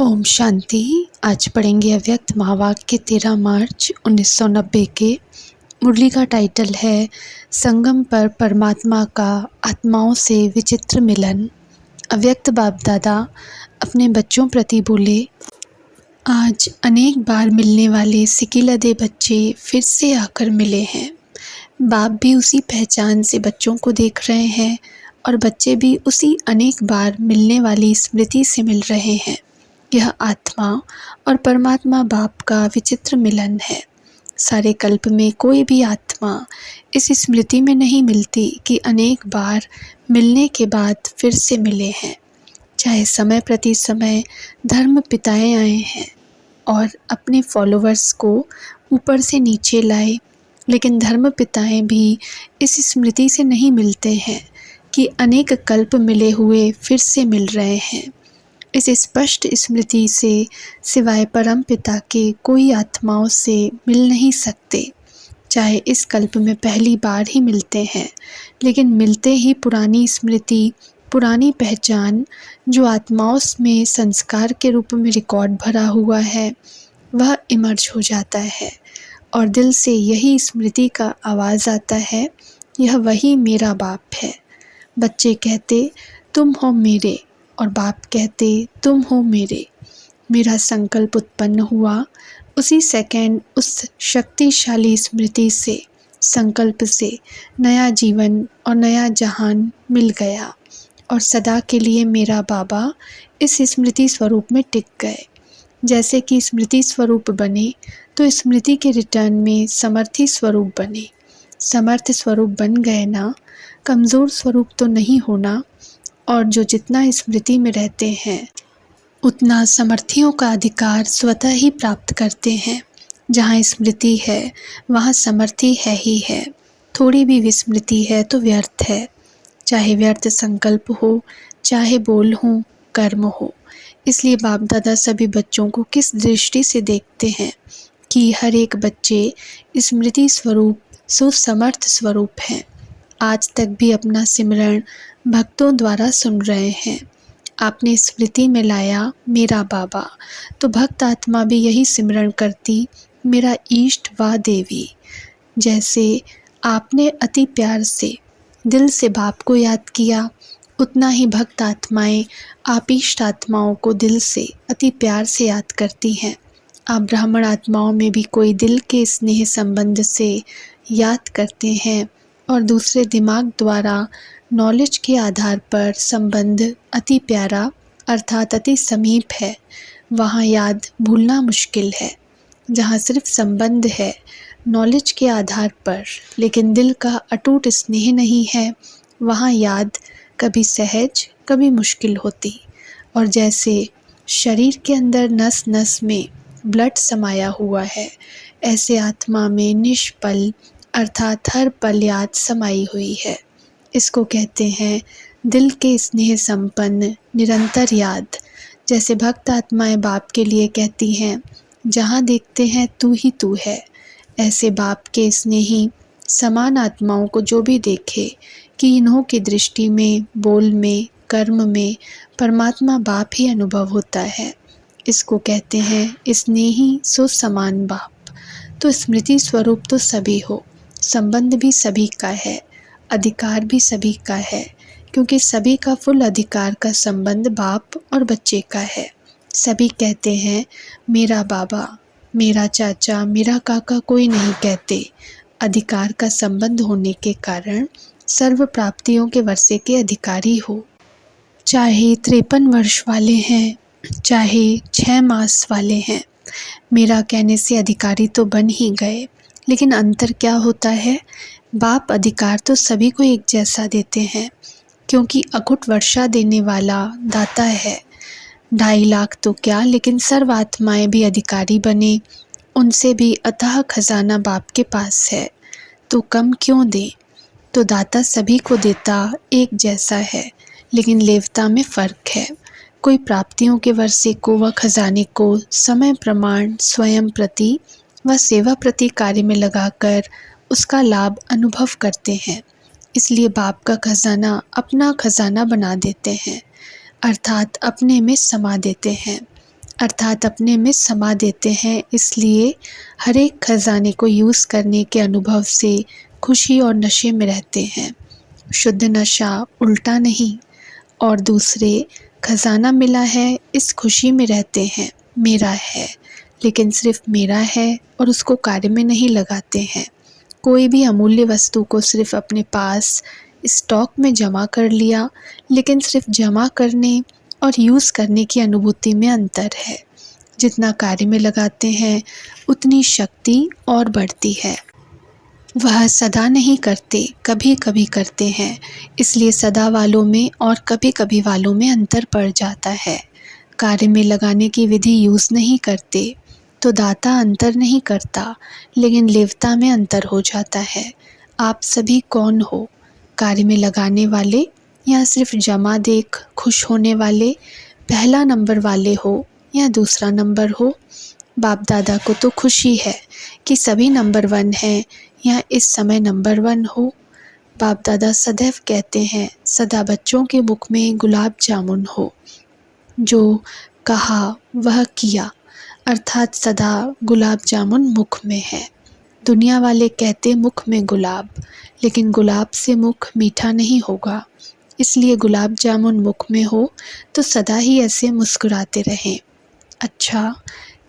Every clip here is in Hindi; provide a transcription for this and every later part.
ओम शांति। आज पढ़ेंगे अव्यक्त महावाक्य 13 मार्च 1990 के। मुरली का टाइटल है संगम पर परमात्मा का आत्माओं से विचित्र मिलन। अव्यक्त बाप दादा अपने बच्चों प्रति बोले, आज अनेक बार मिलने वाले सिकिलदे बच्चे फिर से आकर मिले हैं। बाप भी उसी पहचान से बच्चों को देख रहे हैं और बच्चे भी उसी अनेक बार मिलने वाली स्मृति से मिल रहे हैं। यह आत्मा और परमात्मा बाप का विचित्र मिलन है। सारे कल्प में कोई भी आत्मा इस स्मृति में नहीं मिलती कि अनेक बार मिलने के बाद फिर से मिले हैं। चाहे समय प्रति समय धर्म पिताएं आए हैं और अपने फॉलोअर्स को ऊपर से नीचे लाए, लेकिन धर्म पिताएं भी इस स्मृति से नहीं मिलते हैं कि अनेक कल्प मिले हुए फिर से मिल रहे हैं। इस स्पष्ट स्मृति से सिवाय परम पिता के कोई आत्माओं से मिल नहीं सकते। चाहे इस कल्प में पहली बार ही मिलते हैं, लेकिन मिलते ही पुरानी स्मृति, पुरानी पहचान जो आत्माओं में संस्कार के रूप में रिकॉर्ड भरा हुआ है, वह इमर्ज हो जाता है और दिल से यही स्मृति का आवाज़ आता है, यह वही मेरा बाप है। बच्चे कहते तुम हो मेरे और बाप कहते तुम हो मेरे। मेरा संकल्प उत्पन्न हुआ, उसी सेकंड उस शक्तिशाली स्मृति से, संकल्प से नया जीवन और नया जहान मिल गया और सदा के लिए मेरा बाबा इस स्मृति स्वरूप में टिक गए। जैसे कि स्मृति स्वरूप बने तो स्मृति के रिटर्न में समर्थी स्वरूप बने। समर्थ स्वरूप बन गए ना, कमज़ोर स्वरूप तो नहीं होना। और जो जितना स्मृति में रहते हैं उतना समर्थियों का अधिकार स्वतः ही प्राप्त करते हैं। जहाँ स्मृति है वहाँ समर्थी है ही है। थोड़ी भी विस्मृति है तो व्यर्थ है, चाहे व्यर्थ संकल्प हो, चाहे बोल हो, कर्म हो। इसलिए बाप दादा सभी बच्चों को किस दृष्टि से देखते हैं कि हर एक बच्चे स्मृति स्वरूप, सुसमर्थ स्वरूप हैं। आज तक भी अपना सिमरण भक्तों द्वारा सुन रहे हैं। आपने स्मृति में लाया मेरा बाबा, तो भक्त आत्मा भी यही सिमरण करती, मेरा इष्ट व देवी। जैसे आपने अति प्यार से दिल से बाप को याद किया, उतना ही भक्त आत्माएं आप इष्ट आत्माओं को दिल से अति प्यार से याद करती हैं। आप ब्राह्मण आत्माओं में भी कोई दिल के स्नेह संबंध से याद करते हैं और दूसरे दिमाग द्वारा नॉलेज के आधार पर संबंध अति प्यारा अर्थात अति समीप है। वहाँ याद भूलना मुश्किल है। जहाँ सिर्फ संबंध है नॉलेज के आधार पर, लेकिन दिल का अटूट स्नेह नहीं है, वहाँ याद कभी सहज कभी मुश्किल होती। और जैसे शरीर के अंदर नस नस में ब्लड समाया हुआ है, ऐसे आत्मा में निष्पल अर्थात हर पल याद समाई हुई है। इसको कहते हैं दिल के स्नेह संपन्न निरंतर याद। जैसे भक्त आत्माएं बाप के लिए कहती हैं, जहाँ देखते हैं तू ही तू है। ऐसे बाप के स्नेही समान आत्माओं को जो भी देखे कि इन्हों की दृष्टि में, बोल में, कर्म में परमात्मा बाप ही अनुभव होता है। इसको कहते हैं स्नेही सो समान बाप। तो स्मृति स्वरूप तो सभी हो, संबंध भी सभी का है, अधिकार भी सभी का है, क्योंकि सभी का फुल अधिकार का संबंध बाप और बच्चे का है। सभी कहते हैं मेरा बाबा, मेरा चाचा, मेरा काका कोई नहीं कहते। अधिकार का संबंध होने के कारण सर्व प्राप्तियों के वर्षे के अधिकारी हो। चाहे 53 वर्ष वाले हैं, चाहे 6 मास वाले हैं, मेरा कहने से अधिकारी तो बन ही गए। लेकिन अंतर क्या होता है? बाप अधिकार तो सभी को एक जैसा देते हैं, क्योंकि अघुट वर्षा देने वाला दाता है। 2.5 लाख तो क्या, लेकिन सर्व आत्माएं भी अधिकारी बने, उनसे भी अथाह खजाना बाप के पास है, तो कम क्यों दे? तो दाता सभी को देता एक जैसा है, लेकिन लेवता में फ़र्क है। कोई प्राप्तियों के वर्षे को व खजाने को समय प्रमाण स्वयं प्रति व सेवा प्रति कार्य में लगाकर उसका लाभ अनुभव करते हैं। इसलिए बाप का खजाना अपना खजाना बना देते हैं, अर्थात अपने में समा देते हैं। अर्थात अपने में समा देते हैं। इसलिए हर एक खजाने को यूज़ करने के अनुभव से खुशी और नशे में रहते हैं। शुद्ध नशा उल्टा नहीं। और दूसरे खजाना मिला है, इस खुशी में रहते हैं, मेरा है, लेकिन सिर्फ मेरा है और उसको कार्य में नहीं लगाते हैं। कोई भी अमूल्य वस्तु को सिर्फ अपने पास स्टॉक में जमा कर लिया, लेकिन सिर्फ जमा करने और यूज़ करने की अनुभूति में अंतर है। जितना कार्य में लगाते हैं उतनी शक्ति और बढ़ती है। वह सदा नहीं करते, कभी कभी करते हैं, इसलिए सदा वालों में और कभी कभी वालों में अंतर पड़ जाता है। कार्य में लगाने की विधि यूज़ नहीं करते तो दाता अंतर नहीं करता, लेकिन लेवता में अंतर हो जाता है। आप सभी कौन हो? कार्य में लगाने वाले या सिर्फ जमा देख खुश होने वाले? पहला नंबर वाले हो या दूसरा नंबर हो? बाप दादा को तो खुशी है कि सभी नंबर 1 हैं या इस समय नंबर 1 हो। बाप दादा सदैव कहते हैं सदा बच्चों के मुख में गुलाब जामुन हो। जो कहा वह किया, अर्थात सदा गुलाब जामुन मुख में है। दुनिया वाले कहते मुख में गुलाब, लेकिन गुलाब से मुख मीठा नहीं होगा। इसलिए गुलाब जामुन मुख में हो तो सदा ही ऐसे मुस्कुराते रहें। अच्छा,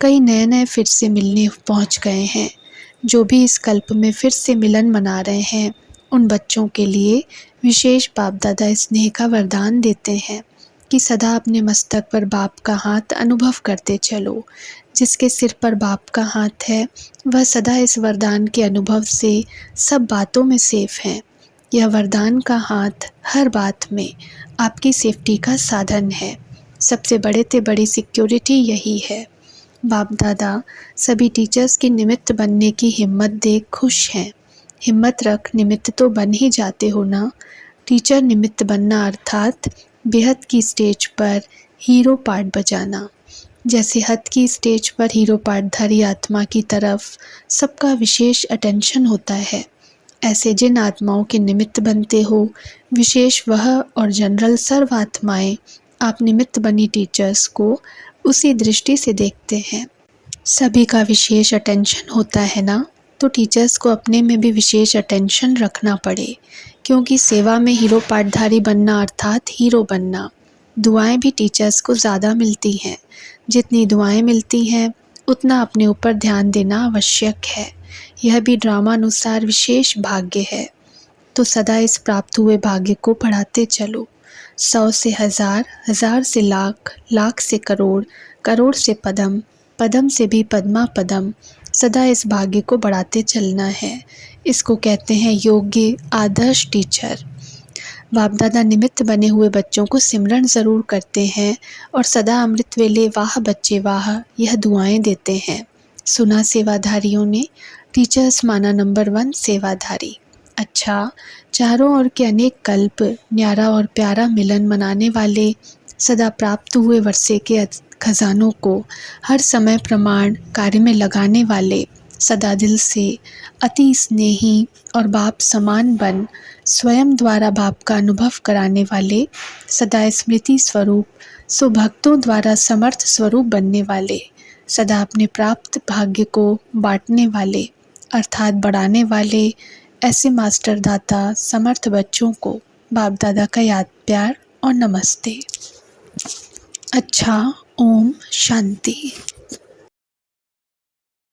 कई नए नए फिर से मिलने पहुंच गए हैं। जो भी इस कल्प में फिर से मिलन मना रहे हैं, उन बच्चों के लिए विशेष बाप दादा स्नेह का वरदान देते हैं कि सदा अपने मस्तक पर बाप का हाथ अनुभव करते चलो। जिसके सिर पर बाप का हाथ है वह सदा इस वरदान के अनुभव से सब बातों में सेफ है। यह वरदान का हाथ हर बात में आपकी सेफ्टी का साधन है। सबसे बड़े से बड़ी सिक्योरिटी यही है। बाप दादा सभी टीचर्स की निमित्त बनने की हिम्मत देख खुश हैं। हिम्मत रख निमित्त तो बन ही जाते हो ना। टीचर निमित्त बनना अर्थात बेहद की स्टेज पर हीरो पार्ट बजाना। जैसे हद की स्टेज पर हीरो पार्टधारी आत्मा की तरफ सबका विशेष अटेंशन होता है, ऐसे जिन आत्माओं के निमित्त बनते हो, विशेष वह और जनरल सर्व आत्माएं आप निमित्त बनी टीचर्स को उसी दृष्टि से देखते हैं। सभी का विशेष अटेंशन होता है ना, तो टीचर्स को अपने में भी विशेष अटेंशन रखना पड़े, क्योंकि सेवा में हीरो पार्टधारी बनना अर्थात हीरो बनना। दुआएं भी टीचर्स को ज़्यादा मिलती हैं। जितनी दुआएं मिलती हैं उतना अपने ऊपर ध्यान देना आवश्यक है। यह भी ड्रामानुसार विशेष भाग्य है। तो सदा इस प्राप्त हुए भाग्य को बढ़ाते चलो। 100 से 1000, 1000 से लाख, लाख से करोड़, करोड़ से पदम, पदम से भी पद्मा पदम। सदा इस भाग्य को बढ़ाते चलना है। इसको कहते हैं योग्य आदर्श टीचर। बाप दादा निमित्त बने हुए बच्चों को सिमरन ज़रूर करते हैं और सदा अमृत वेले वाह बच्चे वाह यह दुआएं देते हैं। सुना सेवाधारियों ने, टीचर्स माना नंबर 1 सेवाधारी। अच्छा, चारों ओर के अनेक कल्प न्यारा और प्यारा मिलन मनाने वाले, सदा प्राप्त हुए वर्षे के खजानों को हर समय प्रमाण कार्य में लगाने वाले, सदा दिल से अति स्नेही और बाप समान बन स्वयं द्वारा बाप का अनुभव कराने वाले, सदा स्मृति स्वरूप सुभक्तों द्वारा समर्थ स्वरूप बनने वाले, सदा अपने प्राप्त भाग्य को बांटने वाले अर्थात बढ़ाने वाले, ऐसे मास्टर दाता समर्थ बच्चों को बाप दादा का याद प्यार और नमस्ते। अच्छा, ओम शांति।